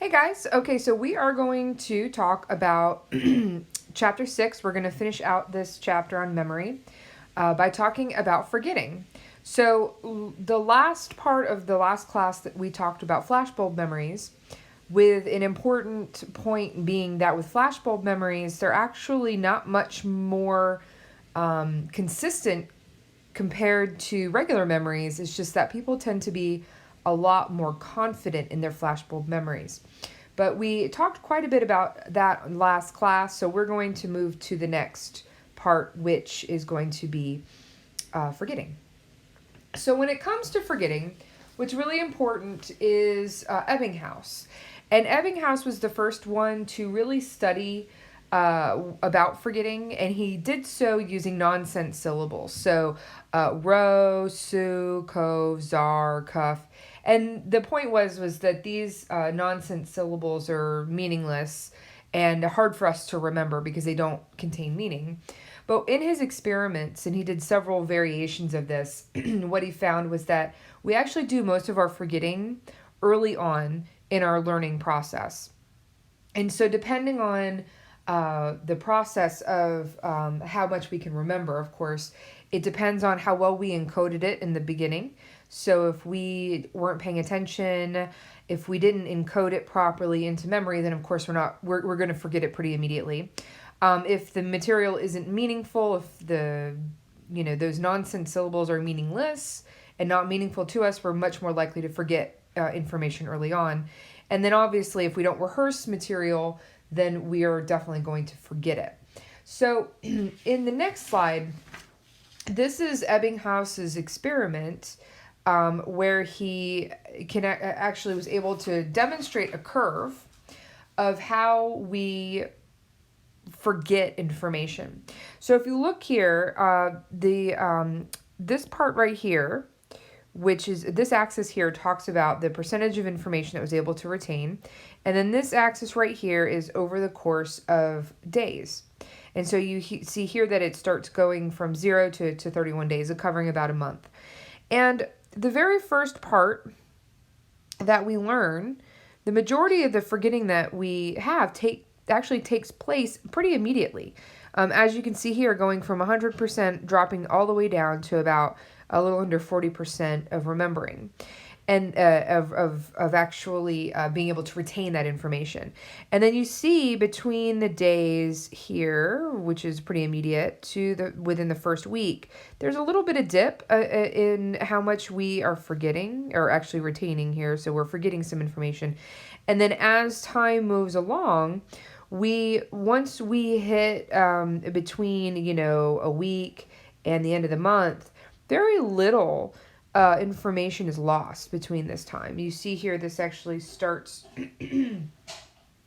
Hey guys, okay, so we are going to talk about chapter 6. We're going to finish out this chapter on memory by talking about forgetting. So, the last part of the last class that we talked about flashbulb memories, with an important point being that with flashbulb memories, they're actually not much more consistent compared to regular memories. It's just that people tend to be a lot more confident in their flashbulb memories. But we talked quite a bit about that in last class, so we're going to move to the next part, which is going to be forgetting. So when it comes to forgetting, what's really important is Ebbinghaus. And Ebbinghaus was the first one to really study about forgetting, and he did so using nonsense syllables. So ro, su, kov, zar, kuf. And the point was that these nonsense syllables are meaningless and hard for us to remember because they don't contain meaning. But in his experiments, and he did several variations of this, what he found was that we actually do most of our forgetting early on in our learning process. And so depending on the process of how much we can remember, of course, it depends on how well we encoded it in the beginning. So if we weren't paying attention, if we didn't encode it properly into memory, then of course we're going to forget it pretty immediately. If the material isn't meaningful, if those nonsense syllables are meaningless and not meaningful to us, we're much more likely to forget information early on. And then obviously if we don't rehearse material, then we are definitely going to forget it. So in the next slide, this is Ebbinghaus's experiment where he actually was able to demonstrate a curve of how we forget information. So if you look here, this part right here, which is this axis here, talks about the percentage of information that was able to retain. And then this axis right here is over the course of days. And so you see here that it starts going from 0 to 31 days, covering about a month. And the very first part that we learn, the majority of the forgetting that we have actually takes place pretty immediately. As you can see here, going from 100% dropping all the way down to about a little under 40% of remembering and of actually being able to retain that information. And then you see between the days here, which is pretty immediate, to within the first week, there's a little bit of dip in how much we are forgetting or actually retaining here. So we're forgetting some information. And then as time moves along, once we hit between a week and the end of the month, very little information is lost between this time. You see here, this actually starts.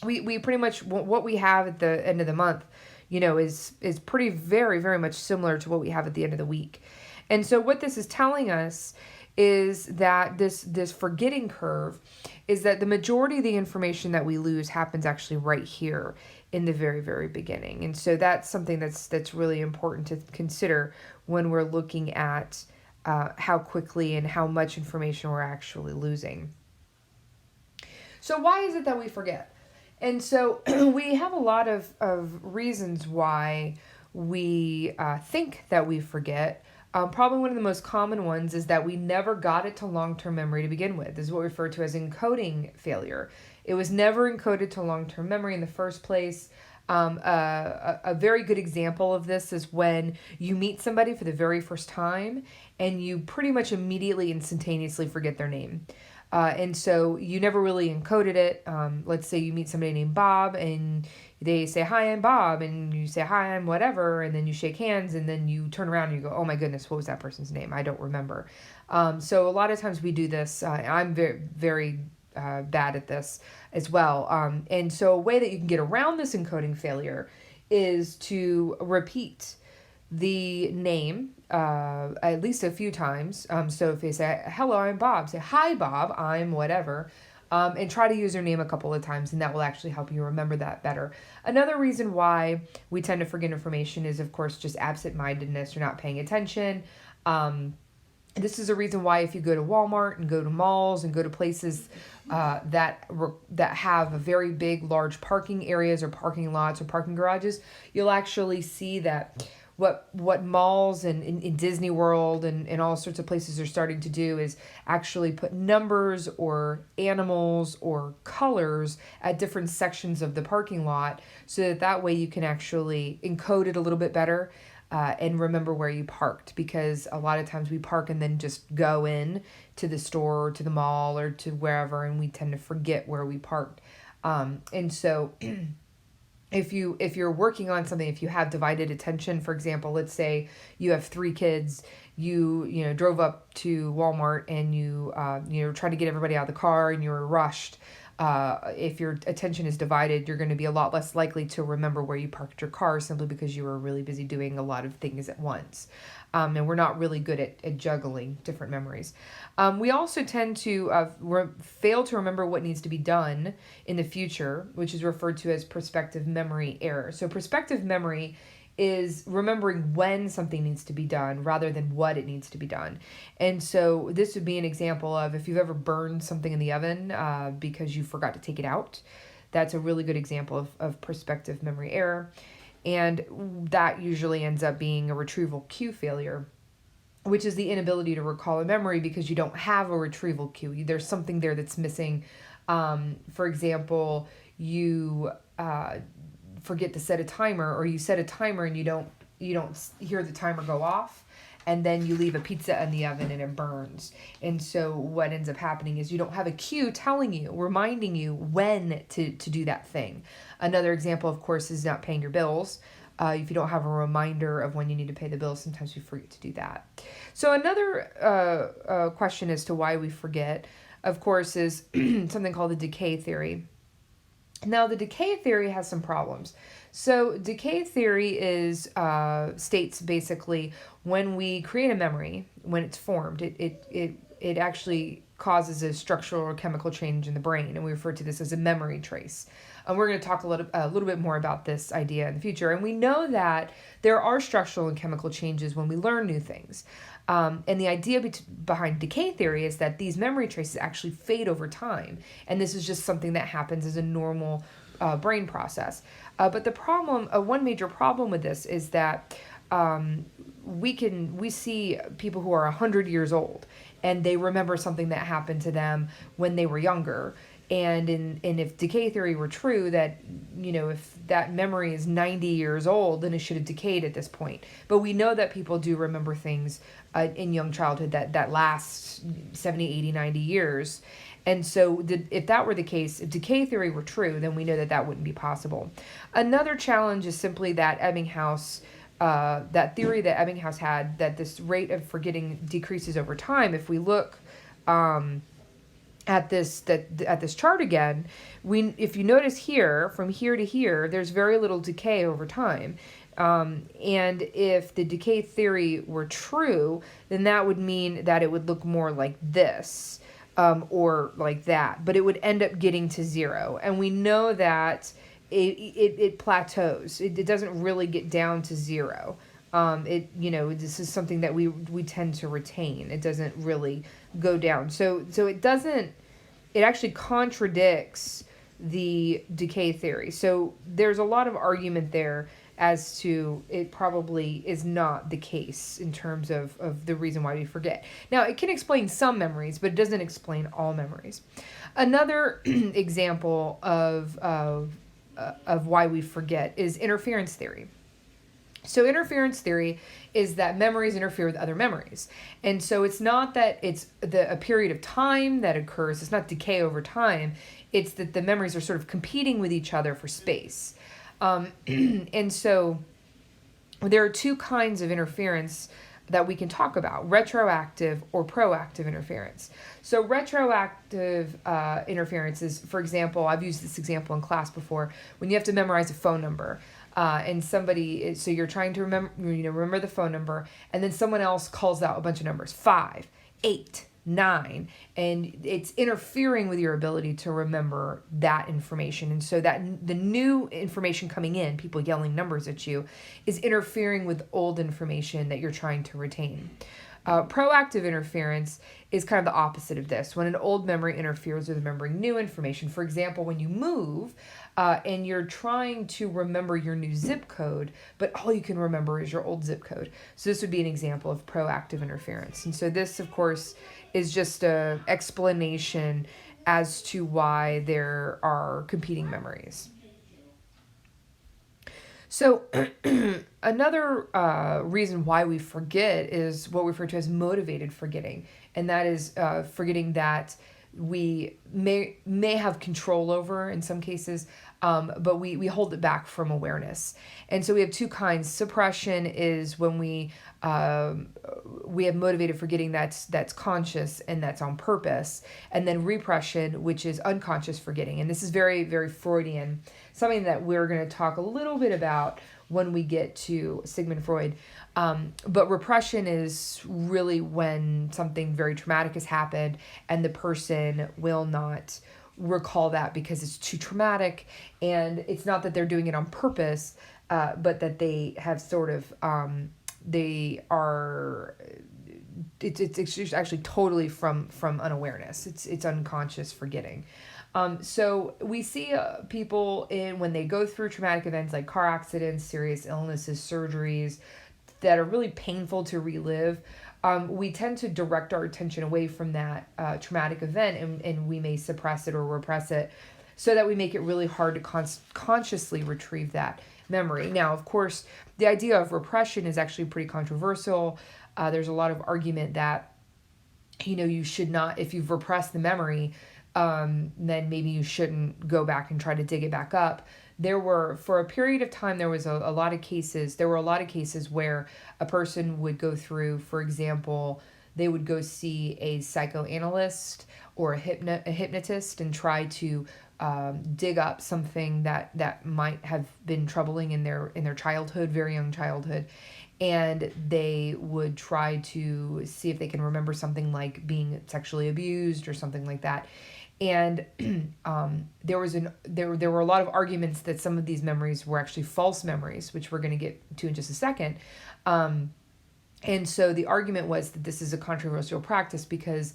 we pretty much what we have at the end of the month, is pretty very very much similar to what we have at the end of the week, and so what this is telling us is that this forgetting curve is that the majority of the information that we lose happens actually right here in the very, very beginning. And so that's something that's really important to consider when we're looking at how quickly and how much information we're actually losing. So why is it that we forget? And so we have a lot of reasons why we think that we forget. Probably one of the most common ones is that we never got it to long-term memory to begin with. This is what we refer to as encoding failure. It was never encoded to long-term memory in the first place. A very good example of this is when you meet somebody for the very first time and you pretty much immediately, instantaneously forget their name. And so you never really encoded it. Let's say you meet somebody named Bob and they say, "Hi, I'm Bob," and you say, "Hi, I'm whatever," and then you shake hands, and then you turn around and you go, "Oh my goodness, what was that person's name? I don't remember." So a lot of times we do this. I'm very, very bad at this as well. And so a way that you can get around this encoding failure is to repeat the name at least a few times. So if they say, "Hello, I'm Bob," say, "Hi, Bob, I'm whatever." And try to use their name a couple of times, and that will actually help you remember that better. Another reason why we tend to forget information is, of course, just absent-mindedness or not paying attention. This is a reason why if you go to Walmart and go to malls and go to places that have a very big, large parking areas or parking lots or parking garages, you'll actually see that what malls and in Disney World and all sorts of places are starting to do is actually put numbers or animals or colors at different sections of the parking lot, so that way you can actually encode it a little bit better. And remember where you parked, because a lot of times we park and then just go in to the store or to the mall or to wherever, and we tend to forget where we parked. And so if you're working on something, if you have divided attention, for example, let's say you have 3 kids, you drove up to Walmart and you try to get everybody out of the car and you're rushed. If your attention is divided, you're going to be a lot less likely to remember where you parked your car, simply because you were really busy doing a lot of things at once. And we're not really good at juggling different memories. We also tend to fail to remember what needs to be done in the future, which is referred to as prospective memory error. So prospective memory is remembering when something needs to be done rather than what it needs to be done. And so this would be an example of if you've ever burned something in the oven because you forgot to take it out. That's a really good example of prospective memory error. And that usually ends up being a retrieval cue failure, which is the inability to recall a memory because you don't have a retrieval cue. There's something there that's missing. For example, you forget to set a timer, or you set a timer and you don't hear the timer go off, and then you leave a pizza in the oven and it burns. And so what ends up happening is you don't have a cue telling you, reminding you when to do that thing. Another example, of course, is not paying your bills. If you don't have a reminder of when you need to pay the bills, sometimes we forget to do that. So another question as to why we forget, of course, is something called the decay theory. Now, the decay theory has some problems. So decay theory states basically when we create a memory, when it's formed, it actually causes a structural or chemical change in the brain, and we refer to this as a memory trace. And we're going to talk a little bit more about this idea in the future. And we know that there are structural and chemical changes when we learn new things. And the idea behind decay theory is that these memory traces actually fade over time. And this is just something that happens as a normal brain process. But the problem, one major problem with this is that we see people who are 100 years old and they remember something that happened to them when they were younger. And if decay theory were true, that, if that memory is 90 years old, then it should have decayed at this point. But we know that people do remember things in young childhood that last 70, 80, 90 years. And so if that were the case, if decay theory were true, then we know that wouldn't be possible. Another challenge is simply that Ebbinghaus, that theory that Ebbinghaus had, that this rate of forgetting decreases over time. If we look at this chart again, if you notice here, from here to here, there's very little decay over time. And if the decay theory were true, then that would mean that it would look more like this, or like that, but it would end up getting to 0. And we know that it plateaus. It doesn't really get down to 0. This is something that we tend to retain. It doesn't really go down. So it actually contradicts the decay theory. So there's a lot of argument there as to it probably is not the case in terms of the reason why we forget. Now, it can explain some memories, but it doesn't explain all memories. Another example of why we forget is interference theory. So interference theory is that memories interfere with other memories. And so it's not that it's a period of time that occurs. It's not decay over time. It's that the memories are sort of competing with each other for space. And so there are 2 kinds of interference that we can talk about: retroactive or proactive interference. So retroactive interference is, for example, I've used this example in class before, when you have to memorize a phone number. And so you're trying to remember the phone number, and then someone else calls out a bunch of numbers, 5, 8, 9, and it's interfering with your ability to remember that information. And so that the new information coming in, people yelling numbers at you, is interfering with old information that you're trying to retain. Proactive interference is kind of the opposite of this. When an old memory interferes with remembering new information. For example, when you move and you're trying to remember your new zip code, but all you can remember is your old zip code. So this would be an example of proactive interference. And so this, of course, is just a explanation as to why there are competing memories. So another reason why we forget is what we refer to as motivated forgetting. And that is forgetting that we may have control over in some cases, but we hold it back from awareness. And so we have two kinds. Suppression is when we have motivated forgetting that's conscious and that's on purpose. And then repression, which is unconscious forgetting. And this is very, very Freudian, something that we're going to talk a little bit about when we get to Sigmund Freud. But repression is really when something very traumatic has happened and the person will not recall that because it's too traumatic, and it's not that they're doing it on purpose, but that they have sort of it's actually totally from unawareness. It's unconscious forgetting. So we see people when they go through traumatic events like car accidents, serious illnesses, surgeries that are really painful to relive. We tend to direct our attention away from that traumatic event, and we may suppress it or repress it so that we make it really hard to consciously retrieve that memory. Now, of course, the idea of repression is actually pretty controversial. There's a lot of argument that, you should not, if you've repressed the memory, then maybe you shouldn't go back and try to dig it back up. For a period of time, there were a lot of cases where a person would go through, for example, they would go see a psychoanalyst or a hypnotist and try to dig up something that might have been troubling in their childhood, very young childhood. And they would try to see if they can remember something like being sexually abused or something like that. And there were a lot of arguments that some of these memories were actually false memories, which we're going to get to in just a second. And so the argument was that this is a controversial practice because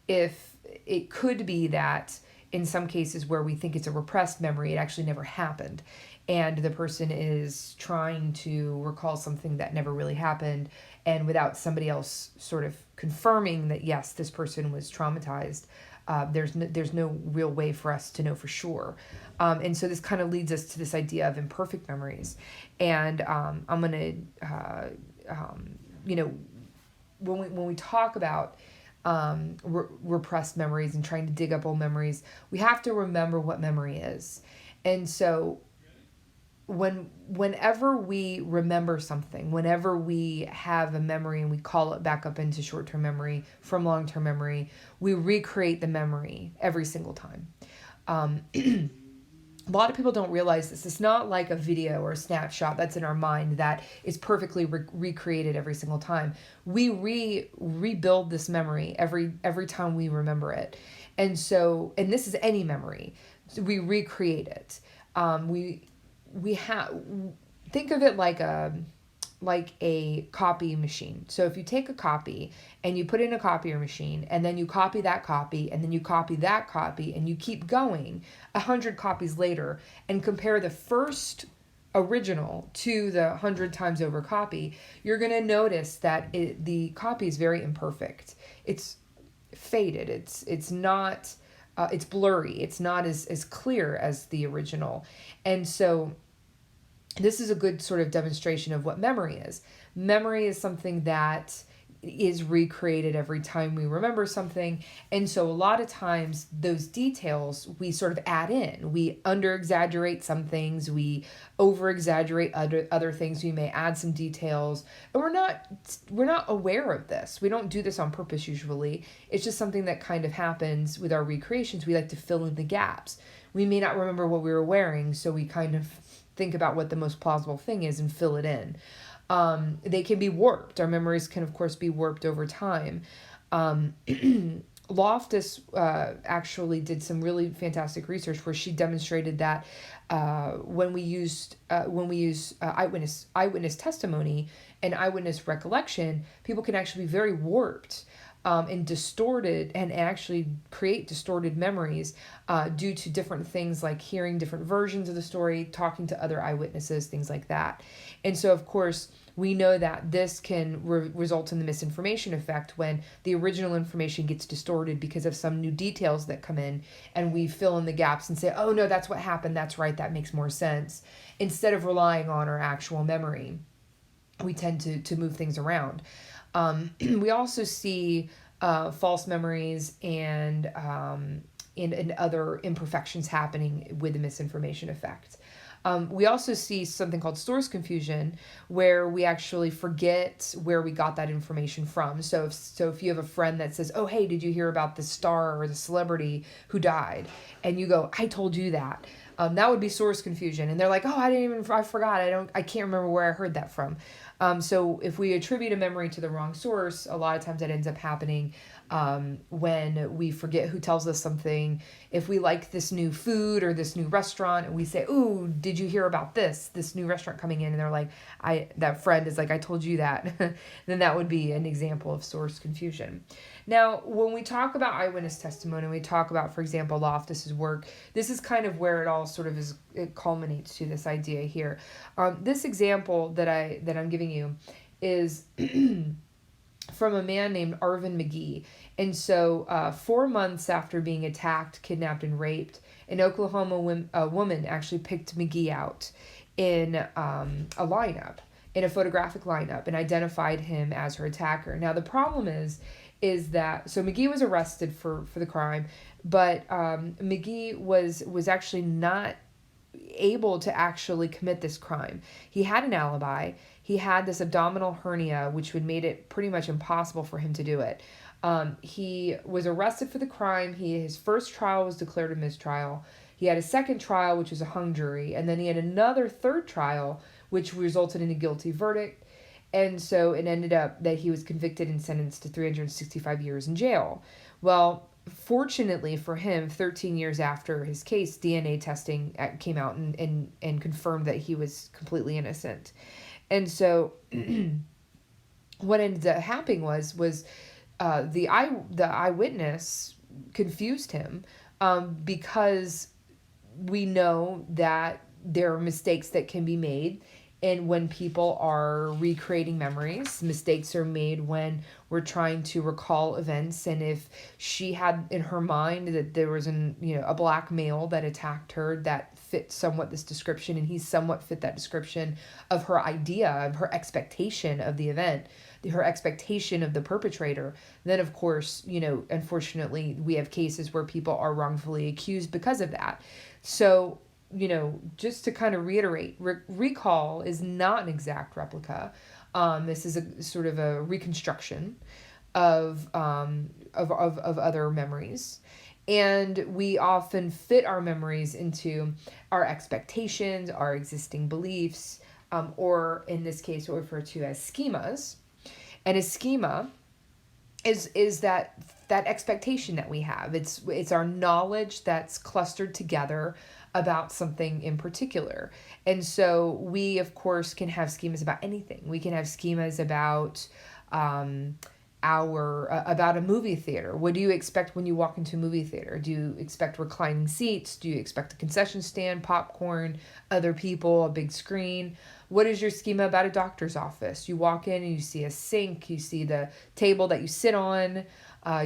if it could be that in some cases where we think it's a repressed memory, it actually never happened. And the person is trying to recall something that never really happened, and without somebody else sort of confirming that, yes, this person was traumatized, there's no real way for us to know for sure. And so this kind of leads us to this idea of imperfect memories. And I'm going to, when we talk about repressed memories and trying to dig up old memories, we have to remember what memory is. And so whenever we remember something, whenever we have a memory and we call it back up into short-term memory from long-term memory, we recreate the memory every single time. A lot of people don't realize this. It's not like a video or a snapshot that's in our mind that is perfectly recreated every single time. We rebuild this memory every time we remember it. And this is any memory. So we recreate it. Think of it like a copy machine. So if you take a copy and you put it in a copier machine, and then you copy that copy, and then you copy that copy, and you keep going 100 copies later and compare the first original to the 100 times over copy, you're going to notice that the copy is very imperfect. It's faded. It's not, it's blurry. It's not as clear as the original. And so this is a good sort of demonstration of what memory is. Memory is something that is recreated every time we remember something. And so a lot of times those details we sort of add in. We under-exaggerate some things. We over-exaggerate other things. We may add some details. And we're not aware of this. We don't do this on purpose usually. It's just something that kind of happens with our recreations. We like to fill in the gaps. We may not remember what we were wearing, so we kind of think about what the most plausible thing is and fill it in. They can be warped. Our memories can, of course, be warped over time. A Loftus actually did some really fantastic research where she demonstrated that when we use eyewitness testimony and eyewitness recollection, people can actually be very warped and distorted, and actually create distorted memories due to different things like hearing different versions of the story, talking to other eyewitnesses, things like that. And so, of course, we know that this can result in the misinformation effect when the original information gets distorted because of some new details that come in, and we fill in the gaps and say, oh no, that's what happened, that's right, that makes more sense, instead of relying on our actual memory. We tend to move things around. We also see false memories and other imperfections happening with the misinformation effect. We also see something called source confusion, where we actually forget where we got that information from. So if you have a friend that says, oh, hey, did you hear about the star or the celebrity who died? And you go, I told you that. That would be source confusion. And they're like, oh, I forgot. I can't remember where I heard that from. So if we attribute a memory to the wrong source, a lot of times that ends up happening when we forget who tells us something. If we like this new food or this new restaurant and we say, ooh, did you hear about this new restaurant coming in? And they're like, that friend is like, I told you that. Then that would be an example of source confusion. Now, when we talk about eyewitness testimony, we talk about, for example, Loftus's work, this is kind of where it all sort of it culminates to this idea here. This example that I'm giving you is from a man named Arvin McGee. And so 4 months after being attacked, kidnapped, and raped, an Oklahoma woman actually picked McGee out in a lineup, in a photographic lineup, and identified him as her attacker. Now, the problem is that, so McGee was arrested for the crime, but McGee was actually not able to actually commit this crime. He had an alibi. He had this abdominal hernia, which would made it pretty much impossible for him to do it. He was arrested for the crime. His first trial was declared a mistrial. He had a second trial, which was a hung jury, and then he had another third trial, which resulted in a guilty verdict. And so it ended up that he was convicted and sentenced to 365 years in jail. Well, fortunately for him, 13 years after his case, DNA testing came out and confirmed that he was completely innocent. And so what ended up happening was the eyewitness confused him because we know that there are mistakes that can be made. And when people are recreating memories, mistakes are made when we're trying to recall events. And if she had in her mind that there was a black male that attacked her that fit somewhat this description, and he somewhat fit that description of her idea, of her expectation of the event, her expectation of the perpetrator, then of course, unfortunately, we have cases where people are wrongfully accused because of that. So, just to kind of reiterate, recall is not an exact replica. This is a sort of a reconstruction of other memories. And we often fit our memories into our expectations, our existing beliefs, or in this case, what we refer to as schemas. And a schema is that expectation that we have. It's our knowledge that's clustered together about something in particular. And so we, of course, can have schemas about anything. We can have schemas about about a movie theater. What do you expect when you walk into a movie theater? Do you expect reclining seats? Do you expect a concession stand, popcorn, other people, a big screen? What is your schema about a doctor's office? You walk in and you see a sink, you see the table that you sit on,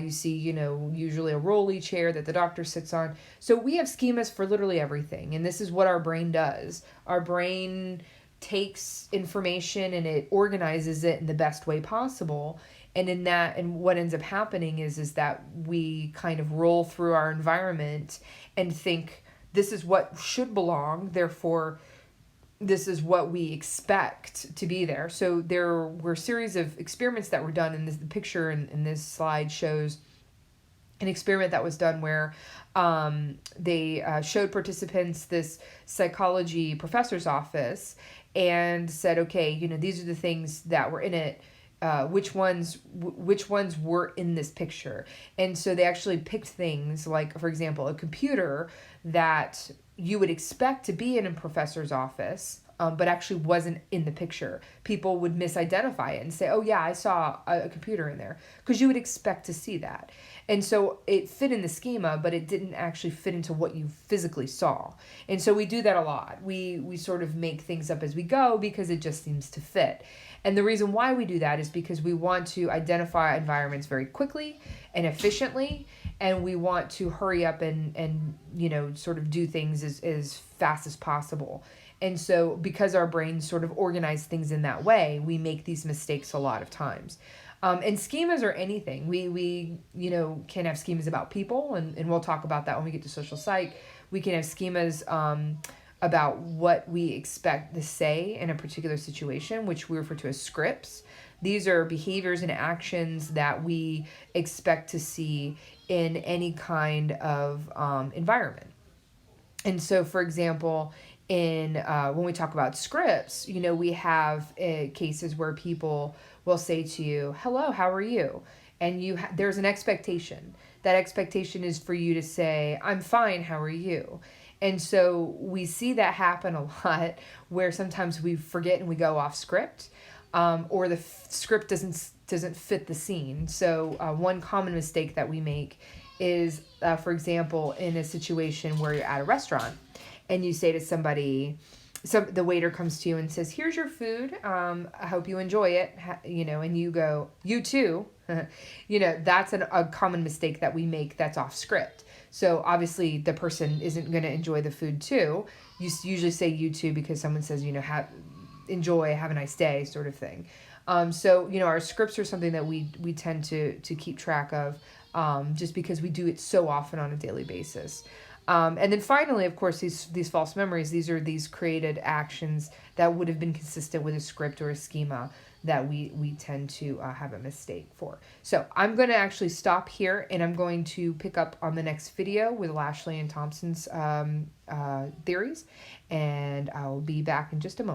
you see, usually a rolly chair that the doctor sits on. So we have schemas for literally everything. And this is what our brain does. Our brain takes information and it organizes it in the best way possible. And what ends up happening is that we kind of roll through our environment and think this is what should belong, therefore this is what we expect to be there. So there were a series of experiments that were done, and the picture in this slide shows an experiment that was done where they showed participants this psychology professor's office and said, okay, these are the things that were in it. which ones were in this picture. And so they actually picked things like, for example, a computer that you would expect to be in a professor's office, but actually wasn't in the picture. People would misidentify it and say, oh yeah, I saw a computer in there, because you would expect to see that. And so it fit in the schema, but it didn't actually fit into what you physically saw. And so we do that a lot. We sort of make things up as we go because it just seems to fit. And the reason why we do that is because we want to identify environments very quickly and efficiently, and we want to hurry up and sort of do things as fast as possible. And so because our brains sort of organize things in that way, we make these mistakes a lot of times. And schemas are anything. We can have schemas about people, and we'll talk about that when we get to social psych. We can have schemas about what we expect to say in a particular situation, which we refer to as scripts. These are behaviors and actions that we expect to see in any kind of environment. And so, for example, when we talk about scripts, we have cases where people will say to you, hello, how are you? And there's an expectation. That expectation is for you to say, I'm fine, how are you? And so we see that happen a lot, where sometimes we forget and we go off script, or the script doesn't fit the scene. So one common mistake that we make is, for example, in a situation where you're at a restaurant and you say to somebody, the waiter comes to you and says, here's your food. I hope you enjoy it. And you go, you too. That's a common mistake that we make that's off script. So obviously the person isn't going to enjoy the food too. You usually say you too because someone says, enjoy, have a nice day, sort of thing. So our scripts are something that we tend to keep track of, just because we do it so often on a daily basis. And then finally, of course, these false memories, these are these created actions that would have been consistent with a script or a schema that we tend to have a mistake for. So I'm going to actually stop here, and I'm going to pick up on the next video with Lashley and Thompson's theories, and I'll be back in just a moment.